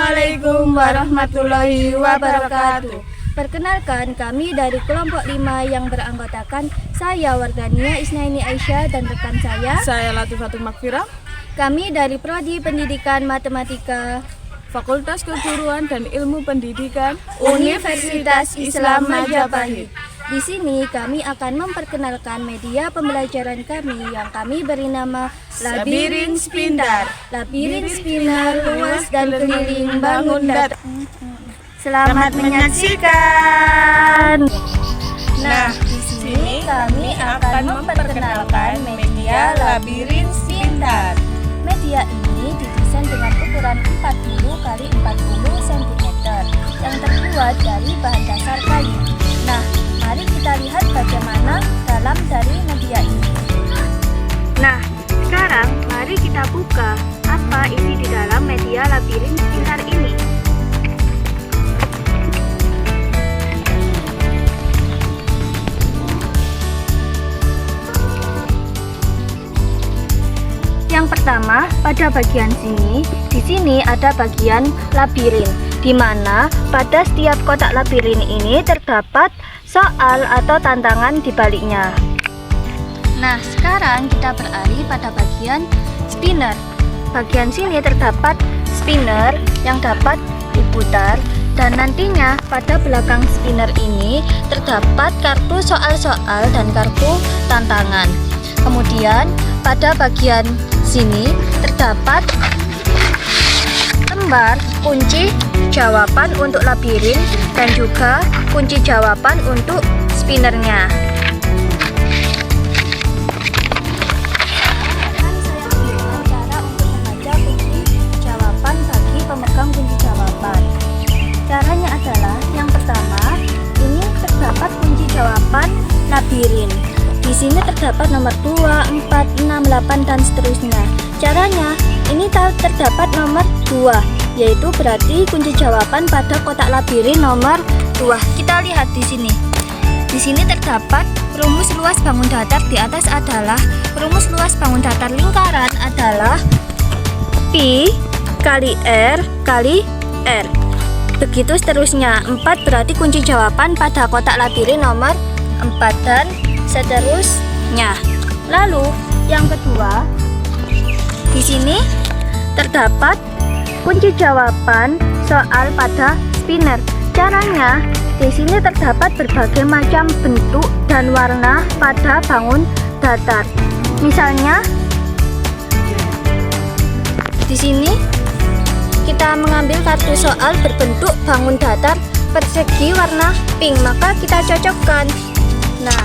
Assalamualaikum warahmatullahi wabarakatuh. Perkenalkan, kami dari kelompok 5 yang beranggotakan saya Wardania Isnaini Aisyah dan rekan Saya Latifatul Makfirah. Kami dari Prodi Pendidikan Matematika Fakultas Keguruan dan Ilmu Pendidikan Universitas Islam Majapahit. Di sini kami akan memperkenalkan media pembelajaran kami yang kami beri nama Labirin Spindar. Labirin Spindar, luas dan keliling bangun datar. Selamat menyaksikan. Nah, di sini kami akan memperkenalkan media Labirin Spindar. Media ini didesain dengan ukuran 40 x 40 cm yang terbuat dari bahan dasar kayu. Nah, mari kita lihat bagaimana dalam dari media ini. Nah, sekarang mari kita buka apa isi di dalam media Labirin Spindar ini. Yang pertama, pada bagian sini, di sini ada bagian labirin, di mana pada setiap kotak labirin ini terdapat soal atau tantangan di baliknya. Nah, sekarang kita beralih pada bagian spinner. Bagian sini terdapat spinner yang dapat diputar, dan nantinya pada belakang spinner ini terdapat kartu soal-soal dan kartu tantangan. Kemudian pada bagian sini terdapat lembar kunci jawaban untuk labirin dan juga kunci jawaban untuk spinnernya. Saya berikan cara untuk membaca kunci jawaban bagi pemegang kunci jawaban. Caranya adalah yang pertama, ini terdapat kunci jawaban labirin. Di sini terdapat nomor 2, 4, 6, 8 dan seterusnya. Caranya, ini terdapat nomor 2, yaitu berarti kunci jawaban pada kotak labirin nomor 2. Kita lihat di sini. Di sini terdapat rumus luas bangun datar. Di atas adalah rumus luas bangun datar lingkaran adalah Pi kali R kali R. Begitu seterusnya. 4 berarti kunci jawaban pada kotak labirin nomor 4 dan seterusnya. Lalu yang kedua, di sini terdapat kunci jawaban soal pada spinner. Caranya, di sini terdapat berbagai macam bentuk dan warna pada bangun datar. Misalnya, di sini kita mengambil kartu soal berbentuk bangun datar persegi warna pink, maka kita cocokkan. Nah,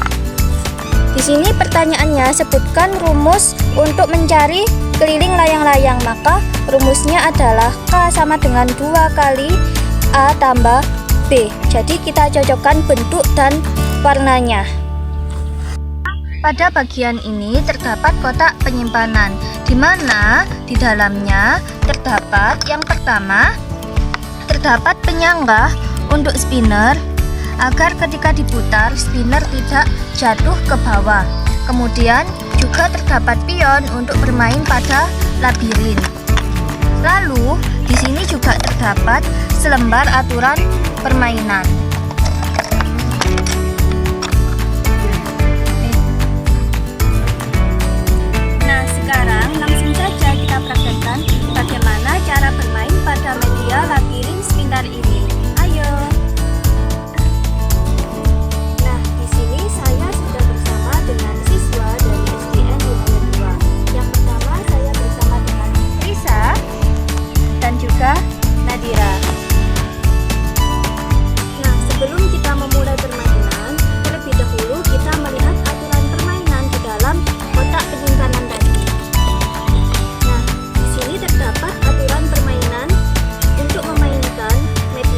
di sini pertanyaannya, sebutkan rumus untuk mencari keliling layang-layang. Maka rumusnya adalah K sama dengan 2 kali A tambah B. Jadi kita cocokkan bentuk dan warnanya. Pada bagian ini terdapat kotak penyimpanan, di mana di dalamnya terdapat yang pertama, terdapat penyangga untuk spinner agar ketika diputar spinner tidak jatuh ke bawah. Kemudian juga terdapat pion untuk bermain pada labirin. Lalu di sini juga terdapat selembar aturan permainan. Nah, sekarang langsung saja kita praktekkan bagaimana cara bermain pada media Labirin Spindar ini. Ayo. Dengan siswa dari SDN Wilayah 2. Yang pertama saya bersama dengan Risa dan juga Nadira. Nah, sebelum kita memulai permainan, terlebih dahulu kita melihat aturan permainan di dalam kotak penyimpanan tadi. Nah, di sini terdapat aturan permainan untuk memainkan media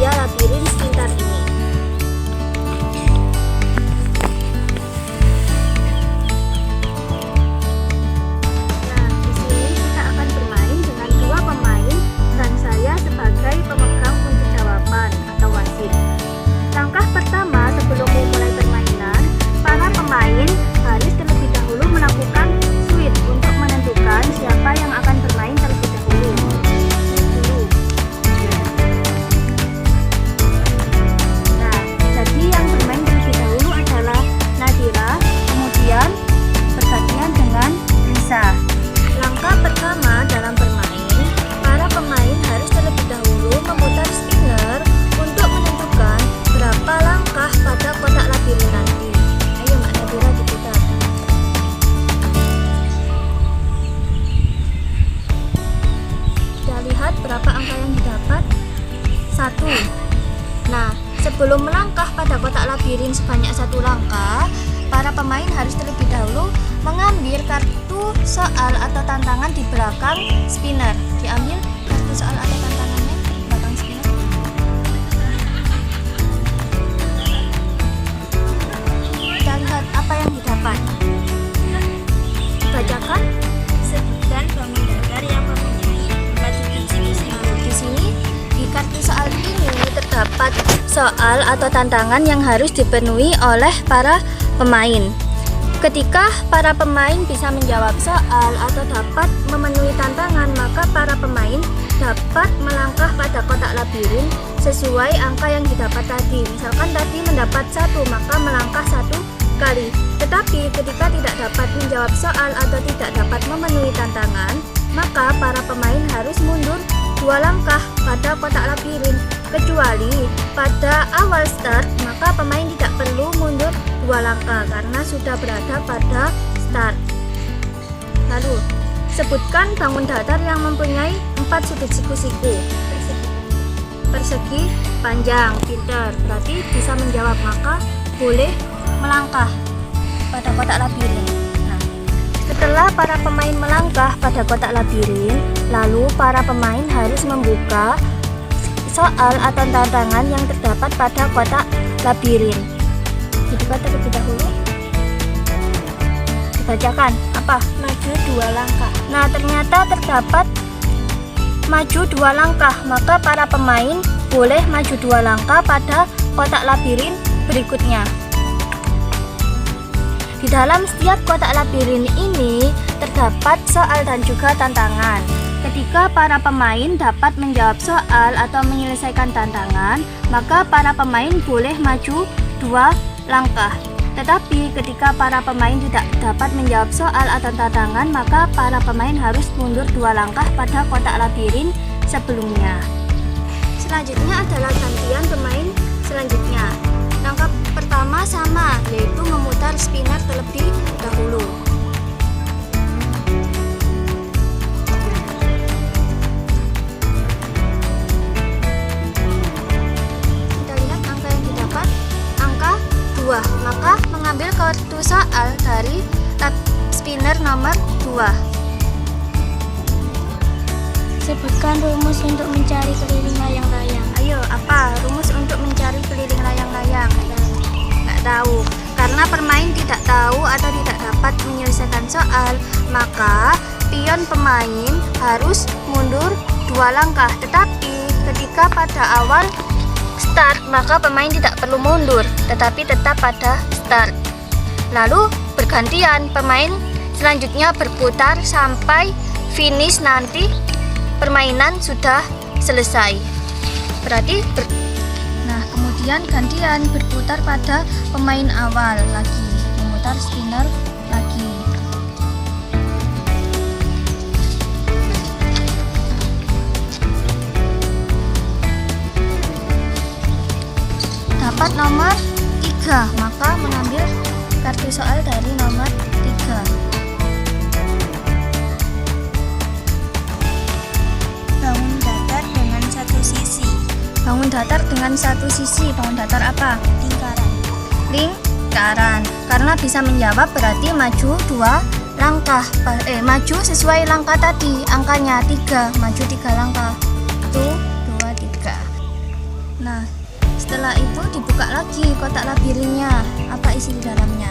Sebelum melangkah pada kotak labirin sebanyak 1 langkah, para pemain harus terlebih dahulu mengambil kartu soal atau tantangan di belakang spinner. Diambil kartu soal atau tantangannya di belakang spinner. Kita lihat apa yang didapat. Bacakan. Sebutkan bangun datar yang mempunyai 4 sisi-sisi. Di sini di kartu soal ini terdapat soal atau tantangan yang harus dipenuhi oleh para pemain. Ketika para pemain bisa menjawab soal atau dapat memenuhi tantangan, maka para pemain dapat melangkah pada kotak labirin sesuai angka yang didapat tadi. Misalkan tadi mendapat 1, maka melangkah 1 kali. Tetapi ketika tidak dapat menjawab soal atau tidak dapat memenuhi tantangan, maka para pemain harus mundur 2 langkah pada kotak labirin. Kecuali pada awal start, maka pemain tidak perlu mundur 2 langkah karena sudah berada pada start. Lalu, sebutkan bangun datar yang mempunyai 4 sudut siku-siku. Persegi, panjang, pinter. Berarti bisa menjawab, maka boleh melangkah pada kotak labirin. Nah, setelah para pemain melangkah pada kotak labirin, lalu para pemain harus membuka soal atau tantangan yang terdapat pada kotak labirin. Dibuka terlebih dahulu. Dibacakan apa? Maju 2 langkah. Nah, ternyata terdapat maju 2 langkah, maka para pemain boleh maju 2 langkah pada kotak labirin berikutnya. Di dalam setiap kotak labirin ini terdapat soal dan juga tantangan. Ketika para pemain dapat menjawab soal atau menyelesaikan tantangan, maka para pemain boleh maju 2 langkah. Tetapi ketika para pemain tidak dapat menjawab soal atau tantangan, maka para pemain harus mundur 2 langkah pada kotak labirin sebelumnya. Selanjutnya adalah gantian pemain selanjutnya. Langkah pertama sama, yaitu memutar spinner terlebih dahulu. Kita lihat angka yang didapat, angka 2. Maka mengambil kartu soal dari spinner nomor 2. Sebutkan rumus untuk mencari keliling layang-layang. Ayo, apa rumus untuk mencari keliling layang-layang? Nggak tahu. Karena pemain tidak tahu atau tidak dapat menyelesaikan soal, maka pion pemain harus mundur 2 langkah. Tetapi ketika pada awal start, maka pemain tidak perlu mundur, tetapi tetap pada start. Lalu bergantian, pemain selanjutnya berputar sampai finish nanti permainan sudah selesai. Berarti nah, kemudian gantian berputar pada pemain awal lagi, memutar spinner lagi. Dapat nomor 3, maka mengambil kartu soal dari nomor 3. Bangun datar dengan 1 sisi. Bangun datar dengan 1 sisi. Bangun datar apa? Lingkaran. Lingkaran. Karena bisa menjawab berarti maju 2 langkah. Maju sesuai langkah tadi. Angkanya 3. Maju 3 langkah. 1, 2, 3. Nah, setelah itu dibuka lagi kotak labirinnya. Apa isi di dalamnya?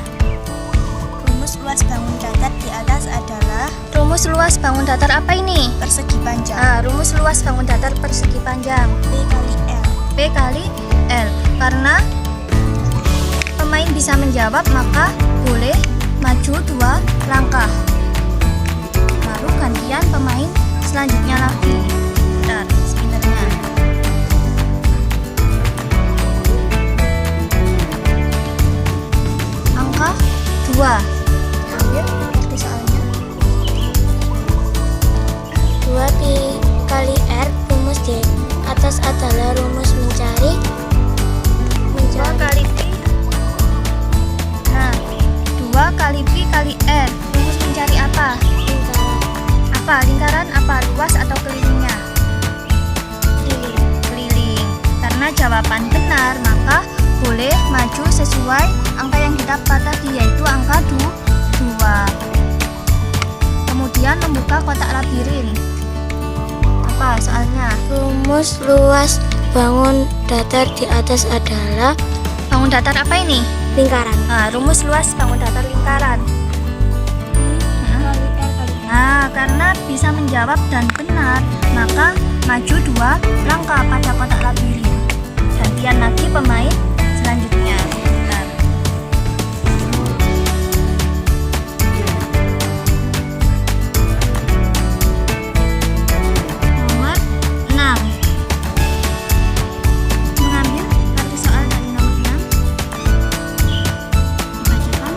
Rumus luas bangun datar di atas adalah Rumus luas bangun datar apa ini? persegi panjang. Rumus luas bangun datar persegi panjang. P kali L. P kali L. Karena pemain bisa menjawab, maka boleh maju 2 langkah. Lalu gantian pemain selanjutnya lagi. Bentar, spinnernya. Angka 2. Ambil kartu soalnya. 2P kali R, rumus di atas adalah rumus mencari 2 kali P. Nah, 2 kali P kali R. Rumus mencari apa? lingkaran. Apa? Lingkaran apa? Luas atau kelilingnya? benar, maka boleh maju sesuai angka yang didapat tadi, yaitu angka 2. Kemudian membuka kotak labirin. Apa soalnya? Rumus luas bangun datar di atas adalah Bangun datar apa ini? lingkaran. Nah, rumus luas bangun datar lingkaran. Nah, karena bisa menjawab dan benar, maka maju 2 langkah pada kotak labirin. Gantian lagi pemain selanjutnya. Bentar. Nomor 6. Mengambil kartu soal dari nomor 6. Dibacakan.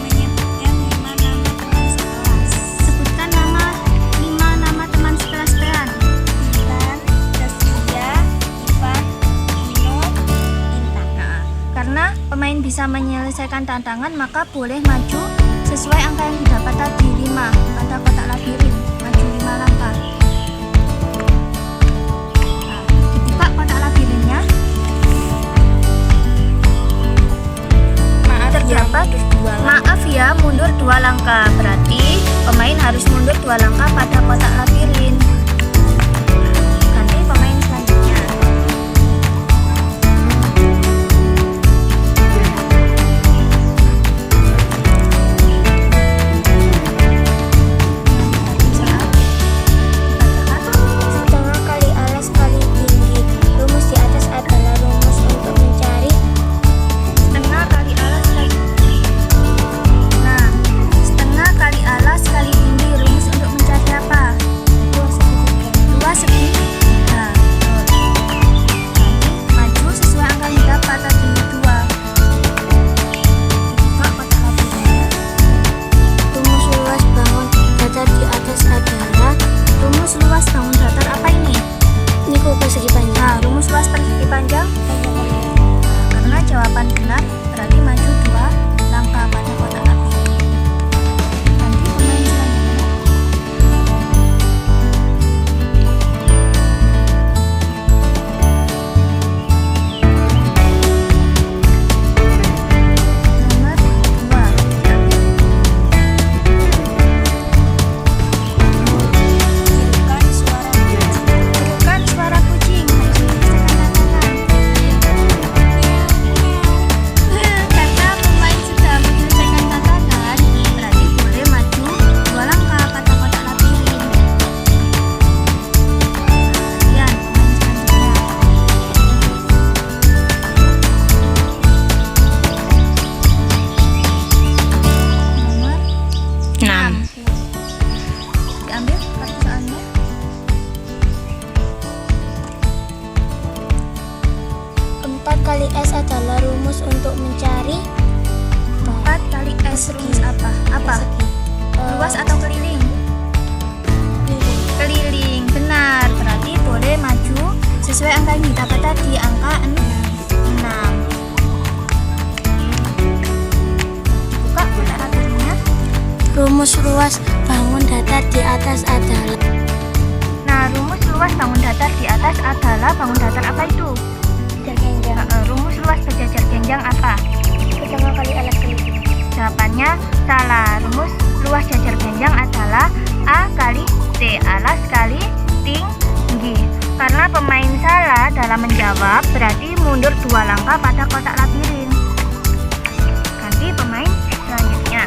Menyebutkan 5 nama teman sekelas. Sebutkan 5 nama teman sekelas Pean. Intan, Zaskia, Ivan, Ino, Intan. Nah, karena pemain bisa menyelesaikan tantangan, maka boleh maju sesuai angka yang didapat tadi, 5 pada kotak labirin. Maju 5 langkah. Nah, dibuka kotak labirinnya. Maaf ya, mundur 2 langkah. Berarti pemain harus mundur 2 langkah pada kotak labirin. Ganti pemain selanjutnya. Setengah kali alas kali tinggi. Rumus di atas adalah rumus untuk mencari Setengah kali alas kali Nah, setengah kali alas kali tinggi. Rumus untuk mencari apa? Luas segitiga. Nah, betul. Nanti maju sesuai angka yang didapat tadi, 2. Dibuka kotak labirinnya. rumus luas bangun datar di atas adalah Rumus luas bangun datar apa ini? niku persegi panjang. Nah, rumus luas persegi panjang. Nah, karena jawaban benar, berarti maju 2 langkah pada kotak labirin. Nanti pemain selanjutnya. Nomor 2. Tirukan suara kucing. Tirukan suara kucing. Harus menyelesaikan tantangan. Karena pemain sudah menyelesaikan tantangan, berarti boleh maju 2 langkah pada kotak labirin. Kemudian pemain selanjutnya. Nomor 6. Diambil kartu soalnya. Empat kali S adalah rumus untuk mencari 4 kali S rumus apa? Apa? Luas atau keliling? Keliling, benar. Berarti boleh maju sesuai angka yang didapat tadi, angka 6. Buka kotak labirinnya. rumus luas bangun datar di atas adalah Nah, rumus luas bangun datar di atas adalah bangun datar apa itu? genjang. Rumus luas berjajar genjang apa? Setengah kali alas kali tinggi. Jawabannya salah. Rumus luas jajar genjang adalah A kali T, alas kali tinggi. Karena pemain salah dalam menjawab, berarti mundur 2 langkah pada kotak labirin. Ganti pemain selanjutnya.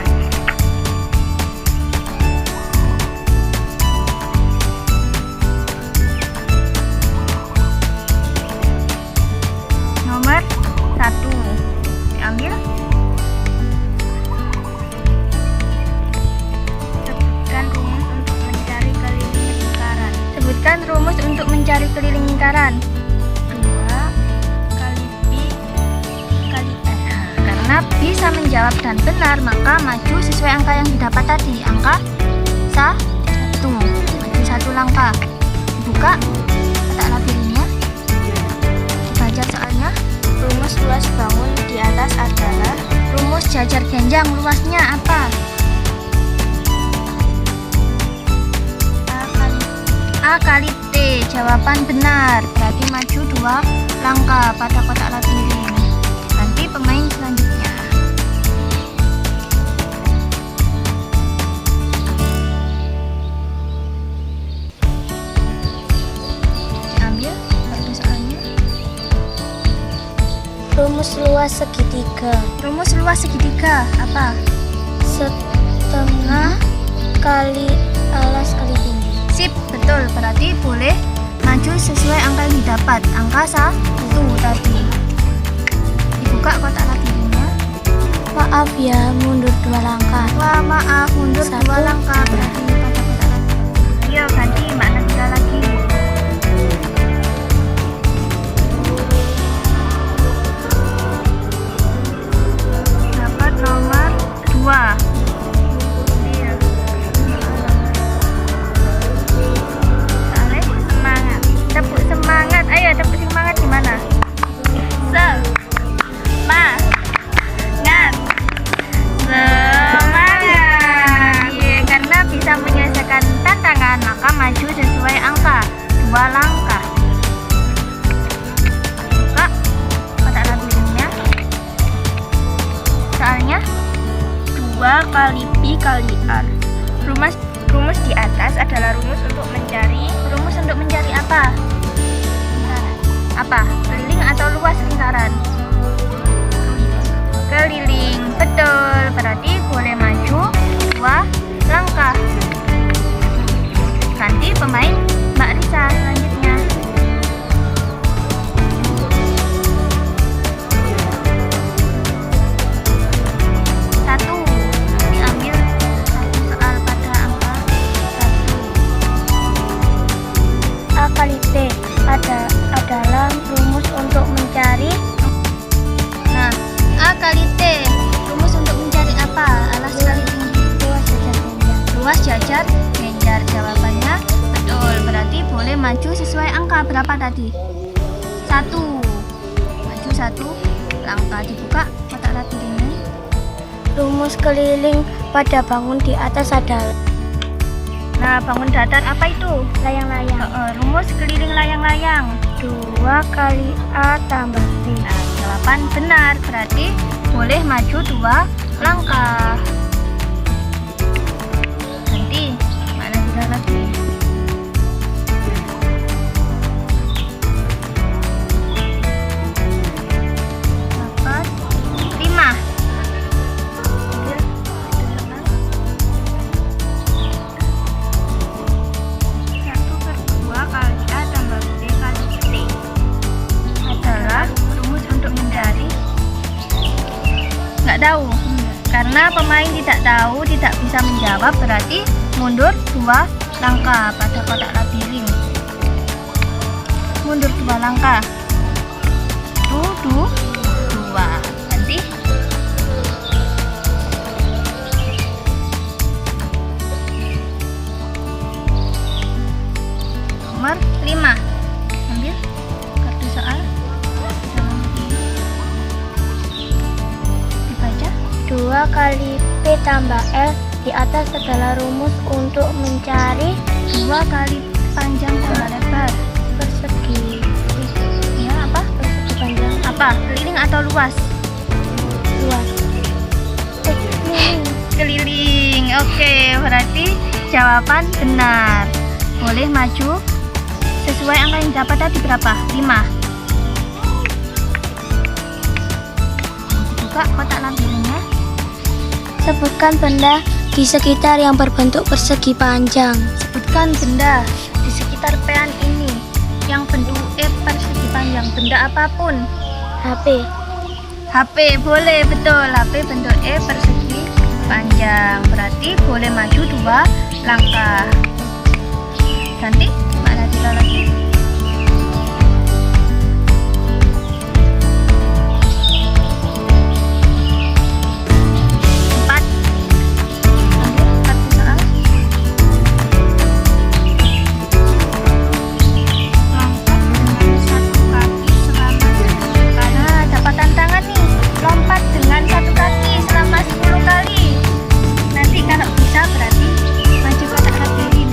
Nomor 1. Diambil. Sebutkan rumus untuk mencari keliling lingkaran. Sebutkan rumus untuk mencari keliling lingkaran. 2 kali pi kali s. Karena bisa menjawab dan benar, maka maju sesuai angka yang didapat tadi, angka 1. Maju 1 langkah. Buka kotak labirinnya. Dibaca soalnya. Rumus luas bangun di atas adalah Rumus jajar genjang luasnya apa? A kali T. Jawaban benar. Berarti maju 2 langkah pada kotak labirin. Rumus luas segitiga. Rumus luas segitiga apa? Setengah kali alas kali tinggi. Sip, betul. Berarti boleh maju sesuai angka yang didapat. Angka 1 tadi. Dibuka kotak labirinnya. Maaf ya, mundur 2 langkah. Wah, maaf, mundur 2 1. langkah. Berarti pada kotak labirin. Ayo ganti Mbak Nadila lagi. Dapat nomor 2. Semangat. Tepuk semangat. Ayo tepuk semangat gimana? Semangat. Iya, karena bisa menyelesaikan tantangan, maka maju sesuai angka 2 langkah. Buka kotak labirinnya. Soalnya 2 kali pi kali r. Rumus di atas adalah rumus untuk mencari. Rumus untuk mencari apa? Apa? Keliling atau luas lingkaran? Keliling, betul. Berarti boleh maju 2 langkah. Ganti pemain Mbak Risa selanjutnya. Satu, diambil satu soal pada angka 1. A kali B adalah rumus untuk mencari. Nah, A kali T. Rumus untuk mencari apa? Alas kali tinggi. Luas jajar Luas jajar panjang. genjar. Jawabannya betul. Berarti boleh maju sesuai angka berapa tadi? 1. Maju 1 langkah. Dibuka kotak labirinnya. Rumus keliling pada bangun di atas adalah Nah, bangun datar apa itu? layang-layang. Rumus keliling layang-layang. 2 kali A tambah B. Nah, jawaban benar. Berarti boleh maju 2 langkah. Ganti mana tidak lagi. Dapat 5. Satu per 2 kali A tambah B kali T adalah rumus untuk mencari. Nggak tahu. Karena pemain tidak tahu, tidak bisa menjawab, berarti mundur 2 langkah pada kotak labirin. Mundur 2 langkah. 2. Ganti. Nomor 5. Ambil kartu soal. Dibaca. 2 kali P tambah L di atas adalah rumus untuk mencari 2 kali panjang tambah lebar. persegi. Ya, apa? Persegi panjang Apa? Keliling atau luas? luas. Keliling. Keliling. Oke, berarti jawaban benar. Boleh maju sesuai angka yang dapat tadi berapa? 5. Buka kotak labirinnya. Sebutkan benda di sekitar yang berbentuk persegi panjang. Sebutkan benda di sekitar pean ini yang bentuk E persegi panjang. Benda apapun. HP. HP boleh, betul. HP bentuk E persegi panjang. Berarti boleh maju 2 langkah. Ganti Mbak Nadila lagi. Kalau bisa berarti maju kotak labirin.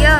Yo.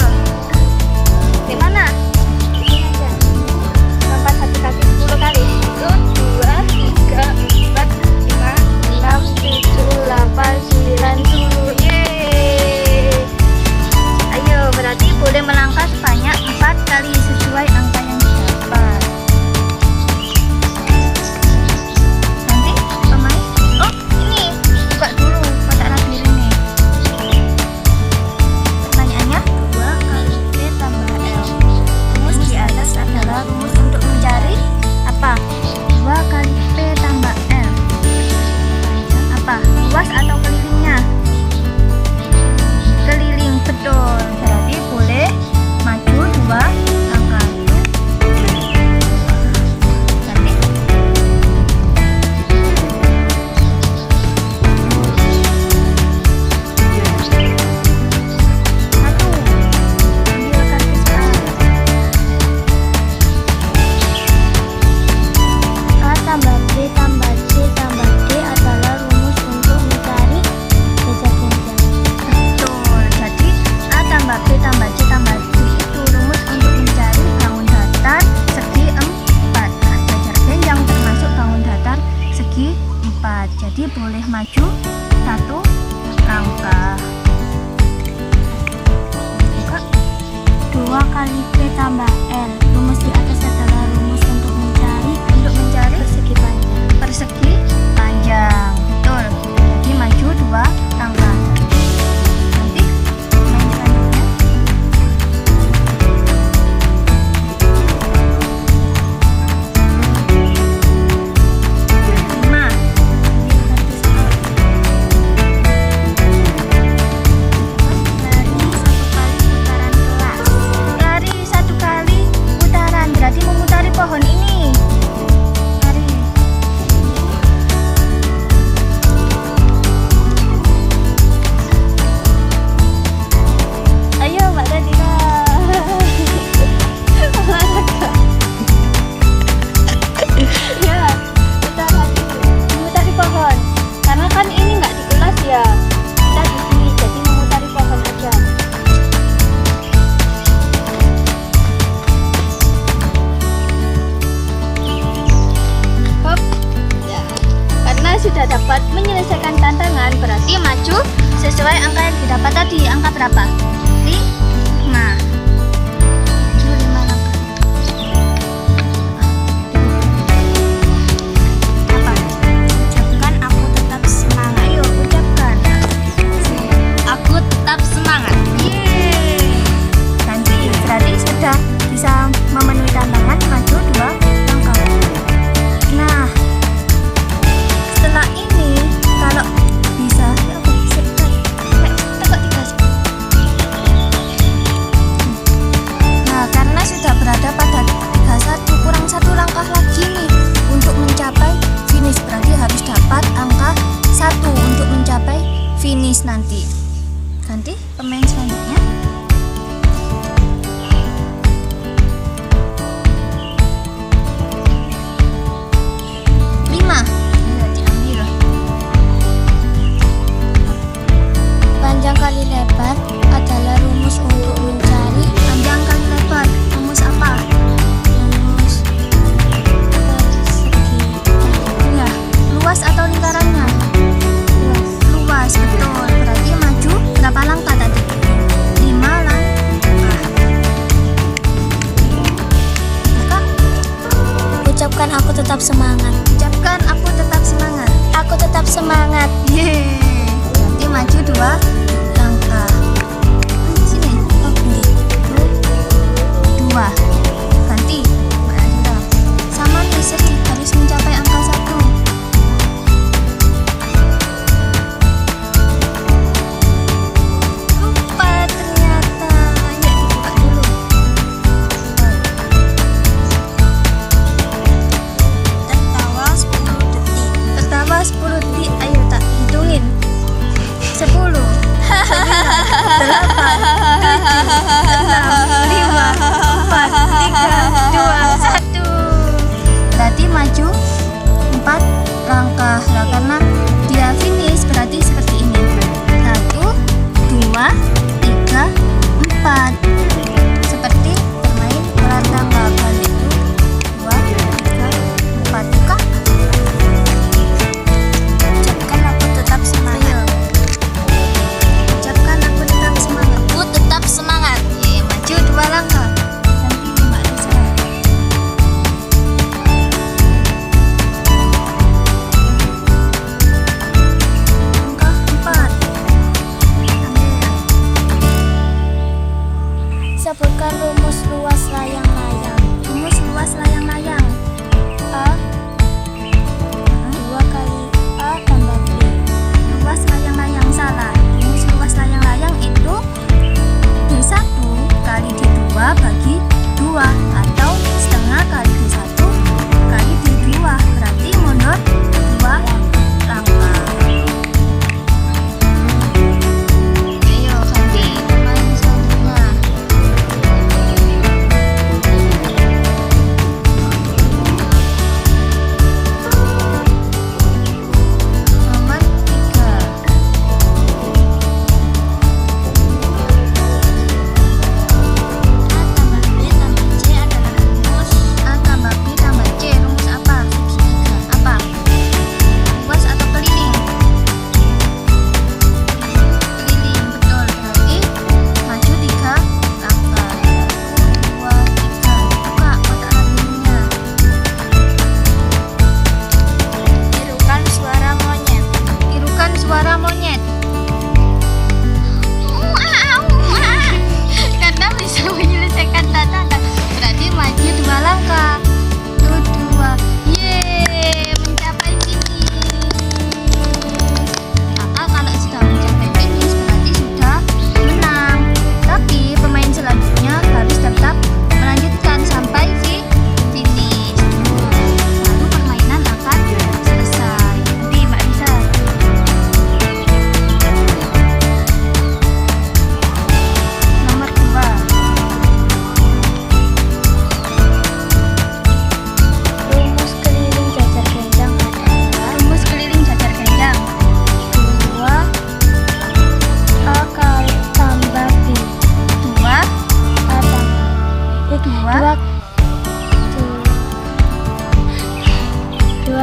Jadi boleh maju 1 langkah. Buka. 2 kali P tambah L. Rumus di atas adalah rumus untuk mencari Persegi panjang. Persegi panjang. Betul. Jadi maju 2 langkah. Nanti main selanjutnya. 5. Lari 1 kali putaran, berarti memutari pohon ini. Lari. Ayo Mbak Dadina. Olahraga. Ya, putaran memutari pohon. Karena kan ini nggak di kelas ya. Kita di sini, jadi memutari pohon aja. Hop. Ya. Karena sudah dapat menyelesaikan tantangan, berarti maju sesuai angka yang didapat tadi. Angka berapa? 5. Maju 5 langkah. Apa? Ucapkan aku tetap semangat. Ayo ucapkan. Aku tetap semangat. Yeay. Nanti berarti sudah bisa memenuhi tantangan maju 2 langkah. Nah, setelah ini kalau bisa ya apa? Tekok 3. Nah, karena sudah berada pada 31 kurang 1 langkah lagi nih untuk mencapai finish, berarti harus dapat angka 1 untuk mencapai finish nanti. Ganti pemain selanjutnya. 5. Ayo diambil. Panjang kali lebar adalah rumus untuk mencari Panjang kali lebar. Rumus apa? rumus persegi Ya, luas atau lingkarannya? Luas, betul. Berarti maju berapa langkah tadi? 5 langkah. Buka. Ucapkan aku tetap semangat. Ucapkan aku tetap semangat. Aku tetap semangat. Yeay. Berarti maju 2 langkah. Sini. Oh, ini. 2. Ganti. Mbak Adira. Sama nih, Sri. Harus mencapai angka 1. Lupa ternyata. Yuk dibuka dulu. Tertawa 10 detik. Tertawa 10 detik. Ayo tak hitungin. 10 9 8 7 6 5 4 3 2 1. Berarti maju 4 langkah lah, karena dia finish berarti seperti ini. 1 2 3 4. Seperti bermain ular tangga, kali itu 2 3 4. Buka. Ucapkan aku tetap semangat. Ayo. Ucapkan aku tetap semangat. Aku tetap semangat. Ye, maju 2 langkah. Ganti Mbak Lisa.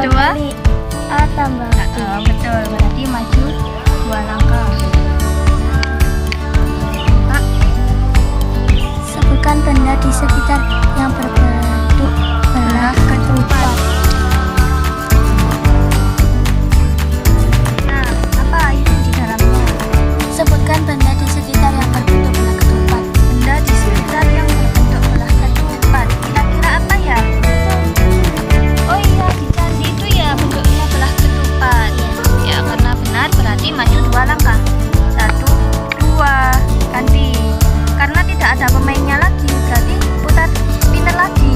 2 kali A tambah B. Betul, berarti maju 2 langkah. Pak, sebutkan benda di sekitar yang berbentuk belah ketupat. Nah, apa itu di dalamnya? Sebutkan benda di sekitar yang berbentuk belah ketupat. Benda di sekitar yang berbentuk belah ketupat. Kira-kira apa ya? Oh iya, di candi itu ya bentuknya belah ketupat. Ya, karena benar berarti maju 2 langkah. 1, 2, ganti. Karena tidak ada pemainnya lagi, berarti putar spinner lagi.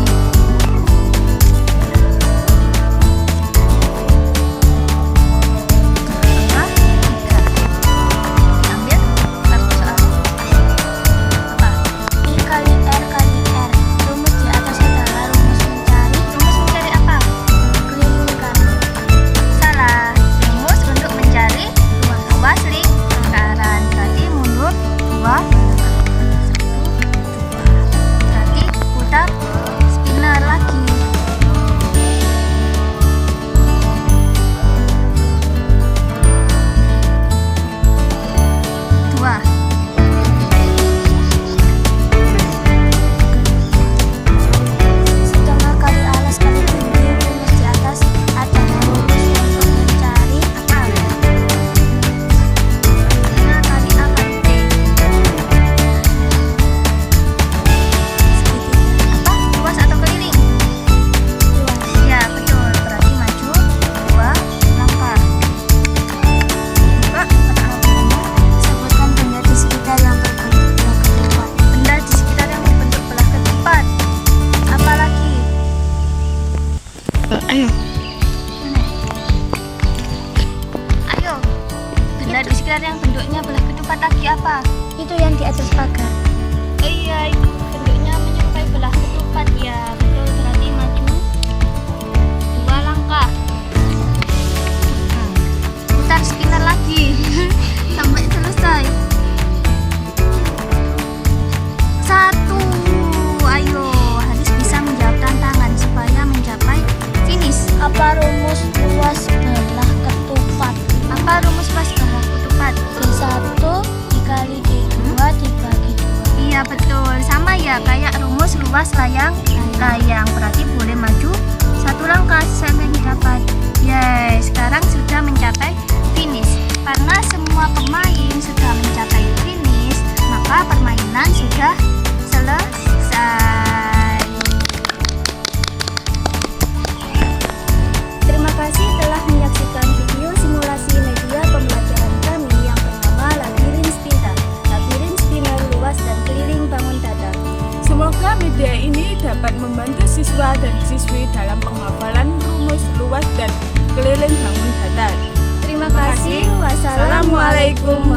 Ayo, benda di sekitar yang bentuknya belah ketupat lagi apa? Itu yang di atas pagar. Oh iya, itu bentuknya menyerupai belah ketupat ya. Betul, berarti maju 2 langkah. Putar spinner lagi sampai selesai. 1. Ayo, harus bisa menjawab tantangan supaya mencapai finish. Apa rumus luas belah ketupat? Apa rumus luas belah ketupat? D1 dikali D2 dibagi 2. Iya betul, sama ya kayak rumus luas layang. Berarti boleh maju 1 langkah sampai dapat. Yes, sekarang sudah mencapai finish. Karena semua pemain sudah mencapai finish, maka permainan sudah selesai. Terima kasih telah menyaksikan video simulasi media pembelajaran kami yang bernama Labirin Spinner. Labirin Spinner luas dan keliling bangun datar. Semoga media ini dapat membantu siswa dan siswi dalam penghafalan rumus luas dan keliling bangun datar. Terima kasih. Assalamualaikum